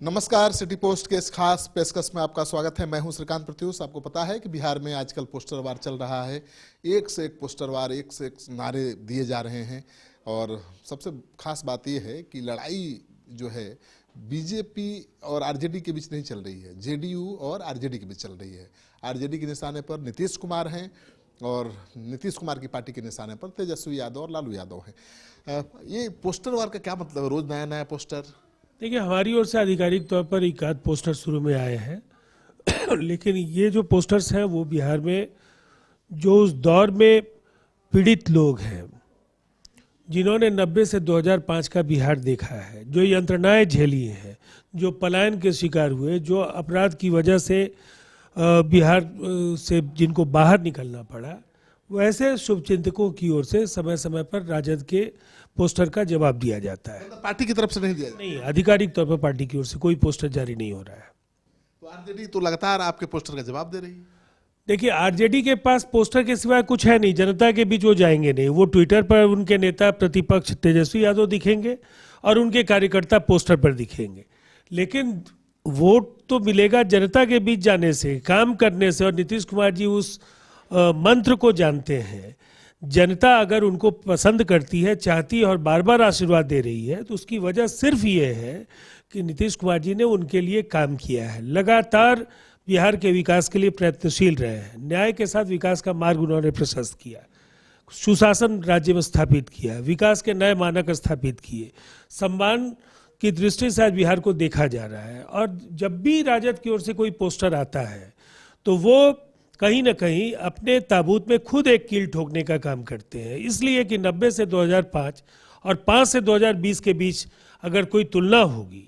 नमस्कार, city post के इस खास पेशकश में आपका स्वागत है। मैं हूं श्रीकांत प्रत्युष। आपको पता है कि बिहार में आजकल पोस्टर वार चल रहा है। एक से एक पोस्टर वार, एक से एक नारे दिए जा रहे हैं। और सबसे खास बात यह है कि लड़ाई जो है बीजेपी और आरजेडी के बीच नहीं चल रही है, जेडीयू और आरजेडी के बीच चल रही है। आरजेडी के निशाने पर नीतीश कुमार हैं और नीतीश कुमार की पार्टी के निशाने पर तेजस्वी यादव और लालू यादव हैं। ये पोस्टर वार का क्या मतलब है? रोज नया नया पोस्टर। देखिए, हमारी ओर से आधिकारिक तौर पर एक आध पोस्टर शुरू में आए हैं लेकिन ये जो पोस्टर्स हैं वो बिहार में जो उस दौर में पीड़ित लोग हैं, जिन्होंने 90 से 2005 का बिहार देखा है, जो यंत्रणाएं झेली हैं, जो पलायन के शिकार हुए, जो अपराध की वजह से बिहार से जिनको बाहर निकलना पड़ा, वैसे शुभचिंतकों की ओर से समय समय पर राजद के पोस्टर का जवाब दिया जाता है। पार्टी की तरफ से नहीं दिया जाता? नहीं, आधिकारिक तौर पर पार्टी की ओर से कोई पोस्टर जारी नहीं हो रहा है। तो आरजेडी तो लगातार आपके पोस्टर का जवाब दे रही है। देखिए, आरजेडी के पास पोस्टर के सिवाय कुछ है नहीं। जनता के बीच वो जाएंगे नहीं। वो ट्विटर पर उनके नेता प्रतिपक्ष तेजस्वी यादव दिखेंगे और उनके कार्यकर्ता पोस्टर पर दिखेंगे, लेकिन वोट तो मिलेगा जनता के बीच जाने से, काम करने से। और नीतीश कुमार जी उस मंत्र को जानते हैं। जनता अगर उनको पसंद करती है, चाहती है और बार बार आशीर्वाद दे रही है, तो उसकी वजह सिर्फ ये है कि नीतीश कुमार जी ने उनके लिए काम किया है। लगातार बिहार के विकास के लिए प्रयत्नशील रहे हैं। न्याय के साथ विकास का मार्ग उन्होंने प्रशस्त किया, सुशासन राज्य में स्थापित किया, विकास के नए मानक स्थापित किए। सम्मान की दृष्टि से आज बिहार को देखा जा रहा है। और जब भी राजद की ओर से कोई पोस्टर आता है तो वो कहीं ना कहीं अपने ताबूत में खुद एक कील ठोकने का काम करते हैं। इसलिए कि 90 से 2005 और 5 से 2020 के बीच अगर कोई तुलना होगी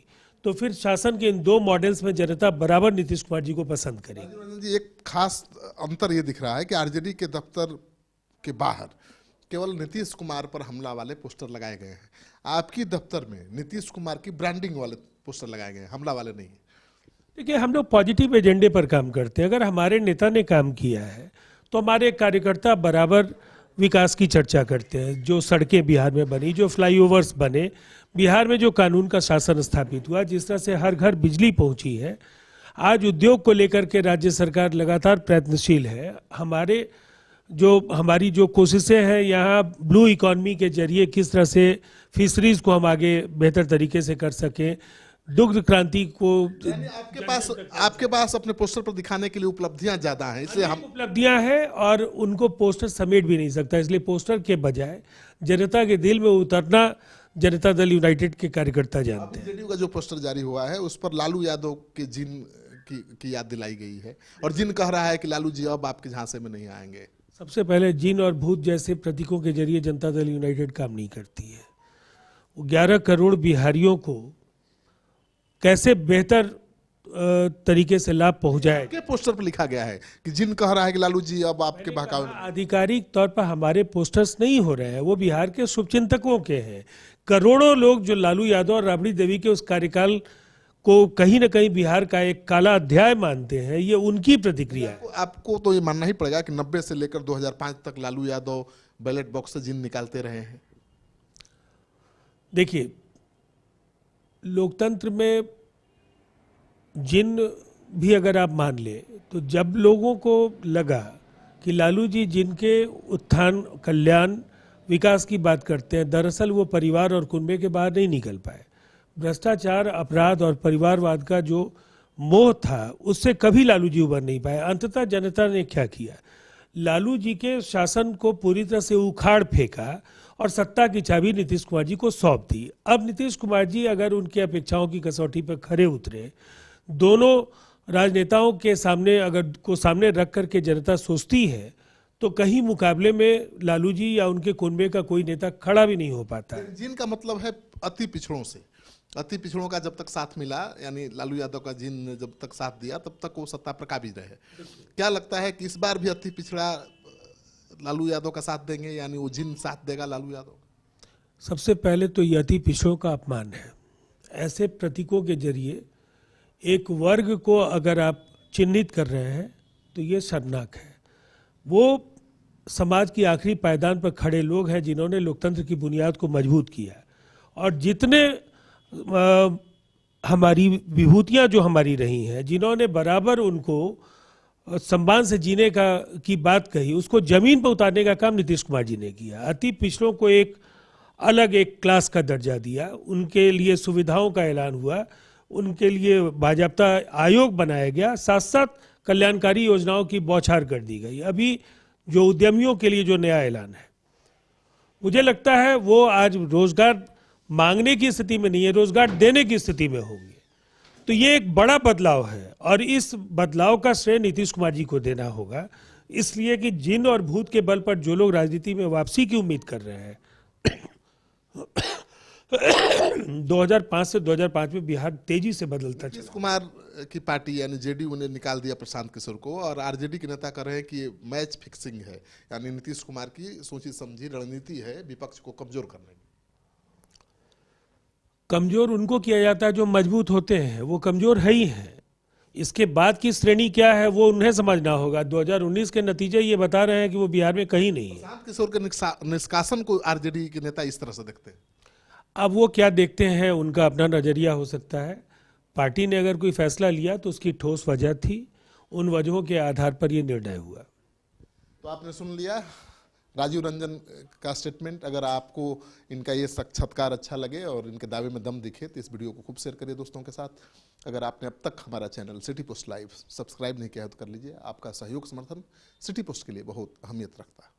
तो फिर शासन के इन दो मॉडल्स में जनता बराबर नीतीश कुमार जी को पसंद करेगी। जी, एक खास अंतर ये दिख रहा है कि आरजेडी के दफ्तर के बाहर केवल नीतीश कुमार पर हमला वाले पोस्टर लगाए गए हैं। आपकी दफ्तर में नीतीश कुमार की ब्रांडिंग वाले पोस्टर लगाए गए हैं, हमला वाले नहीं। देखिए, हम लोग पॉजिटिव एजेंडे पर काम करते हैं। अगर हमारे नेता ने काम किया है तो हमारे कार्यकर्ता बराबर विकास की चर्चा करते हैं। जो सड़कें बिहार में बनी, जो फ्लाईओवर्स बने, बिहार में जो कानून का शासन स्थापित हुआ, जिस तरह से हर घर बिजली पहुंची है, आज उद्योग को लेकर के राज्य सरकार लगातार प्रयत्नशील है। हमारी जो कोशिशें हैं यहाँ ब्लू इकॉनमी के जरिए किस तरह से फिशरीज को हम आगे बेहतर तरीके से कर सकें, दुग्ध क्रांति को। आपके पास अपने पोस्टर पर दिखाने के लिए उपलब्धियां ज्यादा हैं, इसलिए हम उपलब्धियां हैं और उनको पोस्टर समेट भी नहीं सकता। इसलिए पोस्टर के बजाय जनता के दिल में उतरना जनता दल यूनाइटेड के कार्यकर्ता जानते हैं। जेडीयू का जो पोस्टर जारी हुआ है उस पर लालू यादव के जिन की याद दिलाई गई है और जिन कह रहा है कि लालू जी अब आपके झांसे में नहीं आएंगे। सबसे पहले जिन और भूत जैसे प्रतीकों के जरिए जनता दल यूनाइटेड काम नहीं करती है। वो 11 करोड़ बिहारियों को कैसे बेहतर तरीके से लाभ पहुंचाए। के पोस्टर पर लिखा गया है कि जिन कह रहा है कि लालू जी अब आपके बहकावे में। आधिकारिक तौर पर हमारे पोस्टर्स नहीं हो रहे हैं, वो बिहार के शुभचिंतकों के हैं। करोड़ों लोग जो लालू यादव और राबड़ी देवी के उस कार्यकाल को कहीं ना कहीं बिहार का एक काला अध्याय मानते हैं, ये उनकी प्रतिक्रिया है। आपको तो ये मानना ही पड़ेगा कि 90 से लेकर 2005 तक लालू यादव बैलेट बॉक्स से जिन निकालते रहे हैं। देखिए, लोकतंत्र में जिन भी अगर आप मान ले, तो जब लोगों को लगा कि लालू जी जिनके उत्थान, कल्याण, विकास की बात करते हैं, दरअसल वो परिवार और कुनबे के बाहर नहीं निकल पाए। भ्रष्टाचार, अपराध और परिवारवाद का जो मोह था, उससे कभी लालू जी उबर नहीं पाए। अंततः जनता ने क्या किया? लालू जी के शासन को पूरी तरह से उखाड़ फेंका और सत्ता की चाबी नीतीश कुमार जी को सौंप दी। अब नीतीश कुमार जी अगर उनकी अपेक्षाओं की कसौटी पर खरे उतरे, दोनों राजनेताओं के सामने अगर को सामने रख करके जनता सोचती है, तो कहीं मुकाबले में लालू जी या उनके कुनबे का कोई नेता खड़ा भी नहीं हो पाता है। जिनका मतलब है अति पिछड़ों से। अति पिछड़ों का जब तक साथ मिला, यानी लालू यादव का जिन ने जब तक साथ दिया, तब तक वो सत्ता पर काबिज रहे। क्या लगता है कि इस बार भी अति पिछड़ा लालू यादव का साथ देंगे, यानी वो जिन साथ देगा लालू यादव? सबसे पहले तो ये अति पिछड़ों का अपमान है। ऐसे प्रतीकों के जरिए एक वर्ग को अगर आप चिन्हित कर रहे हैं तो ये शर्मनाक है। वो समाज की आखिरी पायदान पर खड़े लोग हैं जिन्होंने लोकतंत्र की बुनियाद को मजबूत किया, और जितने हमारी विभूतियां जो हमारी रही हैं, जिन्होंने बराबर उनको सम्मान से जीने का की बात कही, उसको जमीन पर उतारने का काम नीतीश कुमार जी ने किया। अति पिछड़ों को एक अलग एक क्लास का दर्जा दिया, उनके लिए सुविधाओं का ऐलान हुआ, उनके लिए बाजाप्ता आयोग बनाया गया, साथ साथ कल्याणकारी योजनाओं की बौछार कर दी गई। अभी जो उद्यमियों के लिए जो नया ऐलान है, मुझे लगता है वो आज रोजगार मांगने की स्थिति में नहीं है, रोजगार देने की स्थिति में होंगे। तो ये एक बड़ा बदलाव है और इस बदलाव का श्रेय नीतीश कुमार जी को देना होगा, इसलिए कि जिन और भूत के बल पर जो लोग राजनीति में वापसी की उम्मीद कर रहे हैं 2005 से 2005 में बिहार तेजी से बदलता नीतीश चला। कुमार की पार्टी यानी जेडीयू ने निकाल दिया प्रशांत किशोर को, और आरजेडी के नेता कह रहे हैं कि ये मैच फिक्सिंग है, यानी नीतीश कुमार की सोची समझी रणनीति है विपक्ष को कमजोर करने की। कमजोर उनको किया जाता है जो मजबूत होते हैं, वो कमजोर है ही हैं। इसके बाद की श्रेणी क्या है वो उन्हें समझना होगा। 2019 के नतीजे ये बता रहे हैं कि वो बिहार में कहीं नहीं है। प्रशांत किशोर के निष्कासन को आरजेडी के नेता इस तरह से देखते हैं। अब वो क्या देखते हैं, उनका अपना नजरिया हो सकता है। पार्टी ने अगर कोई फैसला लिया तो उसकी ठोस वजह थी, उन वजहों के आधार पर ये निर्णय हुआ। तो आपने सुन लिया राजीव रंजन का स्टेटमेंट। अगर आपको इनका ये साक्षात्कार अच्छा लगे और इनके दावे में दम दिखे तो इस वीडियो को खूब शेयर करिए दोस्तों के साथ। अगर आपने अब तक हमारा channel city post live subscribe नहीं किया है तो कर लीजिए। आपका सहयोग समर्थन सिटी पोस्ट के लिए बहुत अहमियत रखता है।